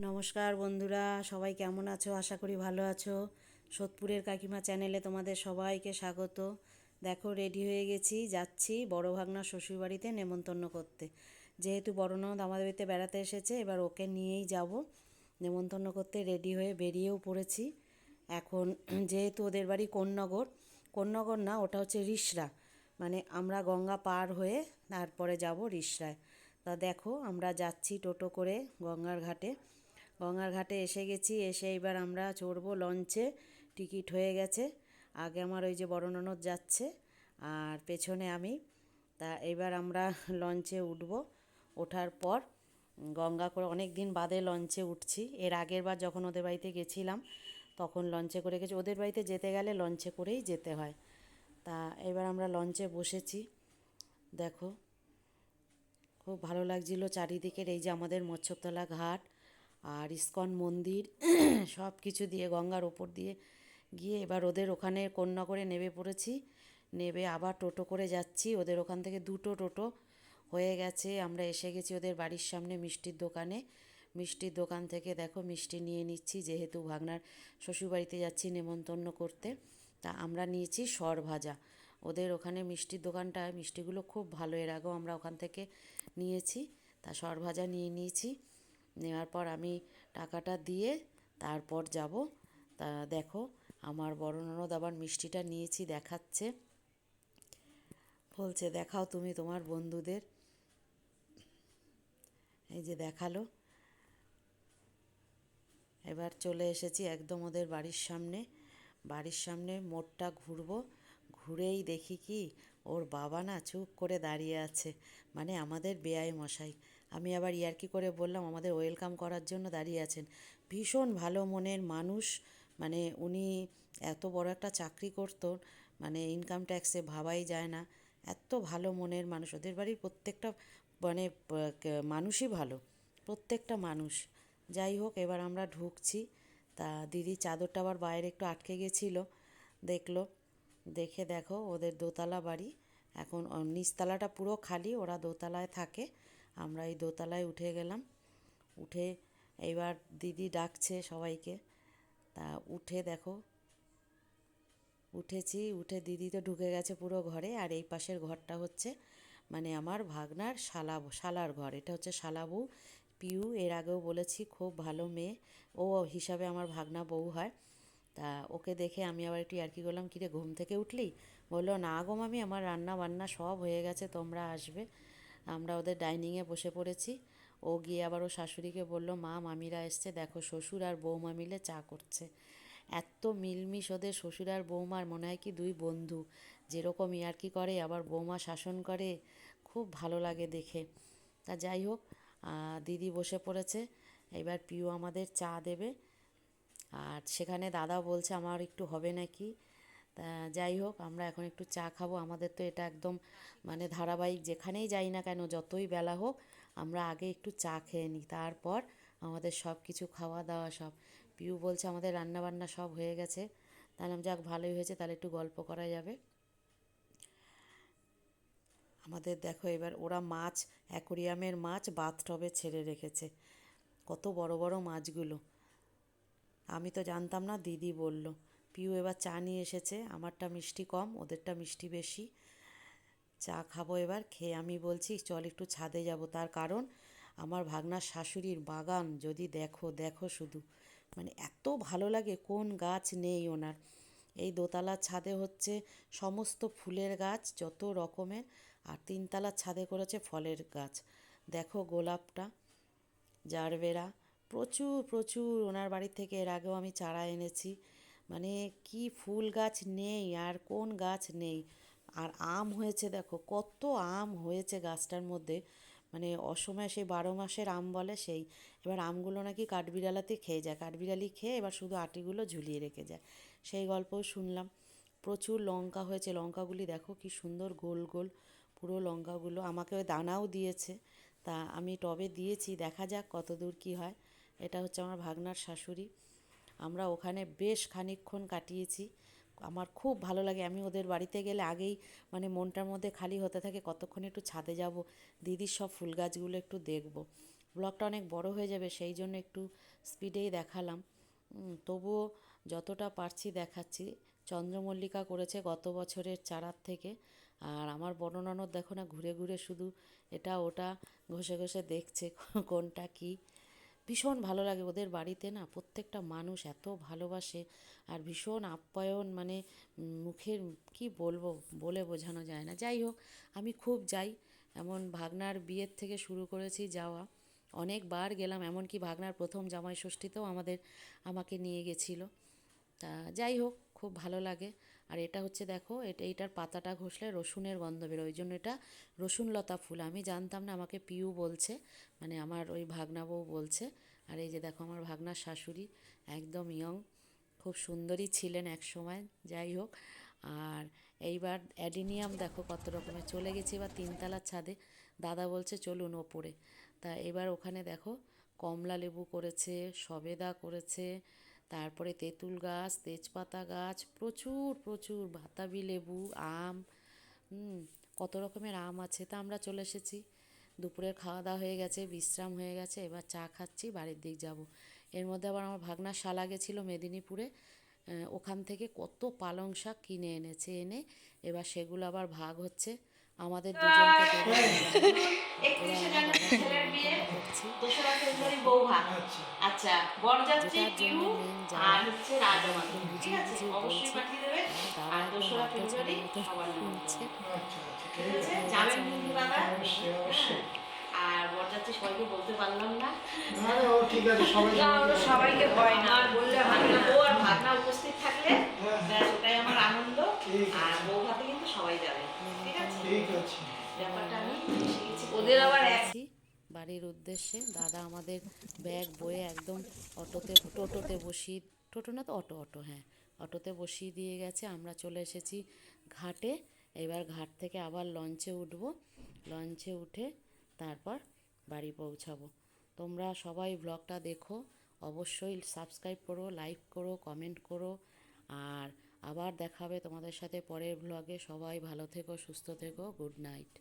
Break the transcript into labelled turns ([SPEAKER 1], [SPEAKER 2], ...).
[SPEAKER 1] নমস্কার বন্ধুরা, সবাই কেমন আছো? আশা করি ভালো আছো। সোদপুরের কাকিমা চ্যানেলে তোমাদের সবাইকে স্বাগত। দেখো, রেডি হয়ে গেছি, যাচ্ছি বড় ভাগনা শ্বশুরবাড়িতে নেমন্তন্ন করতে। যেহেতু বড় ননদ আমাদের বাড়িতে বেড়াতে এসেছে, এবার ওকে নিয়েই যাব নেমন্তন্ন করতে। রেডি হয়ে বেরিয়েও পড়েছি এখন। যেহেতু ওদের বাড়ি কোন্নগর, কোন্নগর না, ওটা হচ্ছে রিষড়া, মানে আমরা গঙ্গা পার হয়ে তারপরে যাব রিষড়ায়। তা দেখো, আমরা যাচ্ছি টোটো করে গঙ্গার ঘাটে। গঙ্গার ঘাটে এসে গেছি, এসে এবার আমরা চড়বো লঞ্চে। টিকিট হয়ে গেছে। আগে আমার ওই যে বড় ননদ যাচ্ছে আর পেছনে আমি। তা এবার আমরা লঞ্চে উঠবো। ওঠার পর গঙ্গা করে অনেক দিন বাদে লঞ্চে উঠছি। এর আগের বার যখন ওদের বাড়িতে গেছিলাম তখন লঞ্চে করে গেছি। ওদের বাড়িতে যেতে গেলে লঞ্চে করেই যেতে হয়। তা এবার আমরা লঞ্চে বসেছি। দেখো, খুব ভালো লাগছিল চারিদিকের এই যে আমাদের মৎস্যতলা ঘাট আর ইস্কন মন্দির সব কিছু দিয়ে গঙ্গার ওপর দিয়ে গিয়ে এবার ওদের ওখানে কোন্নগরে নেমে পড়েছি। নেমে আবার টোটো করে যাচ্ছি। ওদের ওখান থেকে দুটো টোটো হয়ে গেছে, আমরা এসে গেছি ওদের বাড়ির সামনে মিষ্টির দোকানে। মিষ্টির দোকান থেকে দেখো মিষ্টি নিয়ে নিচ্ছি, যেহেতু ভাগনার শ্বশুরবাড়িতে যাচ্ছি নেমন্তন্ন করতে। তা আমরা নিয়েছি সরভাজা। ওদের ওখানে মিষ্টির দোকানটায় মিষ্টিগুলো খুব ভালো, এর আগেও আমরা ওখান থেকে নিয়েছি। তা সরভাজা নিয়ে নিয়েছি। নেওয়ার পর আমি টাকাটা দিয়ে তারপর যাব। তা দেখো, আমার বড় ননদ আবার মিষ্টিটা নিয়েছি দেখাচ্ছে, বলছে দেখাও তুমি তোমার বন্ধুদের। এই যে দেখালো। এবার চলে এসেছি একদম ওদের বাড়ির সামনে। বাড়ির সামনে মোড়টা ঘুরবো, ঘুরেই দেখি কি ওর বাবা না চুপ করে দাঁড়িয়ে আছে, মানে আমাদের বেয়াই মশাই। আমি আবার ইয়ার্কি করে বললাম আমাদের ওয়েলকাম করার জন্য দাঁড়িয়ে আছেন। ভীষণ ভালো মনের মানুষ, মানে উনি এত বড় একটা চাকরি করতো, মানে ইনকাম ট্যাক্সে ভাবাই যায় না। এত ভালো মনের মানুষ। ওদের বাড়ির প্রত্যেকটা মানে মানুষই ভালো, প্রত্যেকটা মানুষ। যাই হোক, এবার আমরা ঢুকছি। তা দিদি চাদরটা আবার বাইরে একটু আটকে গেছিলো, দেখলো। দেখে দেখো ওদের দোতলা বাড়ি। এখন নিচতলাটা পুরো খালি, ওরা দোতলায় থাকে। আমরা এই দোতলায় উঠে গেলাম। উঠে এইবার দিদি ডাকছে সবাইকে। তা উঠে দেখো, উঠেছি। উঠে দিদি তো ঢুকে গেছে পুরো ঘরে। আর এই পাশের ঘরটা হচ্ছে মানে আমার ভাগনার শালার ঘর। এটা হচ্ছে শালা বউ পিউ। এর আগেও বলেছি খুব ভালো মেয়ে, ও হিসাবে আমার ভাগনা বউ হয়। তা ওকে দেখে আমি আবার একটু ইয়ার্কি করলাম, কিরে ঘুম থেকে উঠলি? বললো না গো মামি, আমার রান্না বান্না সব হয়ে গেছে, তোমরা আসবে। আমরা ওদের ডাইনিংয়ে বসে পড়েছি। ও গিয়ে আবার ও শাশুড়িকে বলল, মা মামিরা এসছে, দেখো শ্বশুর আর বৌমা মিলে চা করছে। এত মিলমিশ ওদের, শ্বশুর আর বৌমার মনে হয় কি দুই বন্ধু। যেরকম ইয়ার্কি করে আবার বৌমা শাসন করে, খুব ভালো লাগে দেখে। তা যাই হোক, দিদি বসে পড়েছে। এবার পিউ আমাদের চা দেবে। আর সেখানে দাদা বলছে আমার একটু হবে নাকি। তা যাই হোক, আমরা এখন একটু চা খাবো। আমাদের তো এটা একদম মানে ধারাবাহিক, যেখানেই যাই না কেন যতই বেলা হোক আমরা আগে একটু চা খেয়ে নিই, তারপর আমাদের সব কিছু খাওয়া দাওয়া সব। পিউ বলছে আমাদের রান্না বান্না সব হয়ে গেছে। তাহলে যাক, ভালোই হয়েছে, তাহলে একটু গল্প করা যাবে। আমাদের দেখো এবার ওরা মাছ, অ্যাকোরিয়ামের মাছ বাথটবে ছেড়ে রেখেছে, কত বড় বড় মাছগুলো। আমি তো জানতাম না, দিদি বলল। পিউ এবার চা নিয়ে এসেছে, আমারটা মিষ্টি কম, ওদেরটা মিষ্টি বেশি। চা খাবো এবার। খেয়ে আমি বলছি চল একটু ছাদে যাব, তার কারণ আমার ভাগনার শাশুড়ির বাগান যদি দেখো, দেখো শুধু, মানে এত ভালো লাগে, কোন গাছ নেই ওনার। এই দোতলার ছাদে হচ্ছে সমস্ত ফুলের গাছ যত রকমের, আর তিনতলার ছাদে করেছে ফলের গাছ। দেখো গোলাপটা, জারবেরা, প্রচুর প্রচুর ওনার বাড়ি থেকে এর আগেও আমি চারা এনেছি। মানে কি ফুল গাছ নেই আর কোন গাছ নেই। আর আম হয়েছে, দেখো কত আম হয়েছে গাছটার মধ্যে, মানে অসময়ে সেই 12 মাসের আম বলে সেই। এবার আমগুলো নাকি কাঠবিড়ালাতে খেয়ে যায়, কাঠবিড়ালি খেয়ে এবার শুধু আটিগুলো ঝুলিয়ে রেখে যায়, সেই গল্পও শুনলাম। প্রচুর লঙ্কা হয়েছে, লঙ্কাগুলি দেখো কি সুন্দর গোল গোল পুরো লঙ্কাগুলো। আমাকে ওই দানাও দিয়েছে, তা আমি টবে দিয়েছি, দেখা যাক কত দূর কী হয়। এটা হচ্ছে আমার ভাগনার শাশুড়ি। আমরা ওখানে বেশ খানিকক্ষণ কাটিয়েছি। আমার খুব ভালো লাগে, আমি ওদের বাড়িতে গেলে আগেই মানে মনটার মধ্যে খালি হতে থাকে কতক্ষণ একটু ছাদে যাব, দিদির সব ফুল গাছগুলো একটু দেখব। ব্লগটা অনেক বড় হয়ে যাবে, সেই জন্য একটু স্পিডেই দেখালাম। তবুও যতটা পারছি দেখাচ্ছি। চন্দ্রমল্লিকা করেছে গত বছরের চারার থেকে। আর আমার বড় ননদ দেখো না, ঘুরে ঘুরে শুধু এটা ওটা ঘষে ঘষে দেখছে কোনটা কি। ভীষণ ভালো লাগে ওদের বাড়িতে না, প্রত্যেকটা মানুষ এত ভালোবাসে আর ভীষণ আপ্যায়ন, মানে মুখের কি বলবো, বলে বোঝানো যায় না। যাই হোক, আমি খুব যাই, এমন ভাগনার বিয়ের থেকে শুরু করেছি যাওয়া, অনেকবার গেলাম, এমনকি ভাগনার প্রথম জামাই ষষ্ঠীতেও আমাকে নিয়ে গেছিলো। তা যাই হোক, খুব ভালো লাগে। আর এটা হচ্ছে দেখো, এইটার পাতাটা ঘষলে রসুনের গন্ধ বেরোয়, ওই জন্য এটা রসুনলতা ফুল। আমি জানতাম না, আমাকে পিউ বলছে, মানে আমার ওই ভাগনা বউ বলছে। আর এই যে দেখো আমার ভাগনার শাশুড়ি, একদম ইয়ং, খুব সুন্দরী ছিলেন এক সময়। যাই হোক, আর এইবার অ্যাডিনিয়াম দেখো কত রকমের। চলে গেছি এবার তিনতলার ছাদে, দাদা বলছে চলুন ওপরে। তা এবার ওখানে দেখো কমলা লেবু করেছে, সবেদা করেছে, তারপরে তেঁতুল গাছ, তেজপাতা গাছ, প্রচুর প্রচুর বাতাবি লেবু, আম, কত রকমের আম আছে। তা আমরা চলে এসেছি, দুপুরের খাওয়া দাওয়া হয়ে গেছে, বিশ্রাম হয়ে গেছে, এবার চা খাচ্ছি, বাড়ির দিক যাব। এর মধ্যে আবার আমার ভাগনার শালা গেছিলো মেদিনীপুরে, ওখান থেকে কত পালং শাক কিনে এনেছে, এনে এবার সেগুলো আবার ভাগ হচ্ছে, আমাদের দুজনকে দেবে বললাম না। এবার
[SPEAKER 2] 31শে
[SPEAKER 1] আমার
[SPEAKER 2] জানুয়ারি
[SPEAKER 1] দাদাকে
[SPEAKER 2] ছেলের বিয়ে,
[SPEAKER 1] নেমন্তন্ন করছি।
[SPEAKER 2] 2রা ফেব্রুয়ারি
[SPEAKER 1] দেখো,
[SPEAKER 2] বউ ভাত। আচ্ছা, বরযাত্রী
[SPEAKER 1] যেটার
[SPEAKER 2] পিউ
[SPEAKER 1] জন্যে মেন
[SPEAKER 2] আর
[SPEAKER 1] যাওয়া,
[SPEAKER 2] হচ্ছে
[SPEAKER 1] আমি একদম
[SPEAKER 2] রাজমাধব, ঠিক
[SPEAKER 1] বুঝিয়ে
[SPEAKER 2] আছে?
[SPEAKER 1] বুঝিয়ে
[SPEAKER 2] অবশ্যই
[SPEAKER 1] বলছি।
[SPEAKER 2] পাঠিয়ে দেবে।
[SPEAKER 1] আমার দাদা
[SPEAKER 2] আর
[SPEAKER 1] একদম
[SPEAKER 2] 2রা
[SPEAKER 1] বাধ্য
[SPEAKER 2] ফেব্রুয়ারি
[SPEAKER 1] ছেলের মতো
[SPEAKER 2] সবার
[SPEAKER 1] শুনছে।
[SPEAKER 2] নিমন্ত্রণ, ঠিক
[SPEAKER 1] শুরু
[SPEAKER 2] আছে?
[SPEAKER 1] হয়ে গেছে
[SPEAKER 2] যাবেন
[SPEAKER 1] আমার
[SPEAKER 2] কিন্তু দাদা?
[SPEAKER 1] নেমন্তন্ন।
[SPEAKER 2] হ্যাঁ। আর বরযাত্রী সবাইকে বলতে পারলাম না।
[SPEAKER 3] আরে ও ঠিক আছে, সবাই
[SPEAKER 2] না, ওরা সবাইকে হয় না। আমার বললে ভাগনা বউ আর ভাগনা উপস্থিত থাকলে ব্যাস ওটাই আমার আনন্দ। আর বউ ভাতে কিন্তু সবাই যাবে, ঠিক
[SPEAKER 1] নেমন্তন্ন
[SPEAKER 2] আছে?
[SPEAKER 3] ঠিক
[SPEAKER 1] করে
[SPEAKER 3] আছে।
[SPEAKER 1] এবার
[SPEAKER 2] ব্যাপারটা
[SPEAKER 1] আমরা
[SPEAKER 2] আমি এসে গেছি। ওদের
[SPEAKER 1] বেরিয়ে
[SPEAKER 2] আবার এক
[SPEAKER 1] পড়েছি বাড়ির উদ্দেশ্যে। দাদা আমাদের ব্যাগ বয়ে একদম টোটোতে বসিয়ে, টোটো না তো অটো, হ্যাঁ, অটোতে বসিয়ে দিয়ে গেছে। আমরা চলে এসেছি ঘাটে। এবার ঘাট থেকে আবার লঞ্চে উঠবো, লঞ্চে উঠে তারপর বাড়ি পৌঁছাবো। তোমরা সবাই ব্লগটা দেখো, অবশ্যই সাবস্ক্রাইব করো, লাইক করো, কমেন্ট করো। আর আবার দেখা হবে তোমাদের সাথে পরের ব্লগে। সবাই ভালো থেকো, সুস্থ থেকো, গুড নাইট।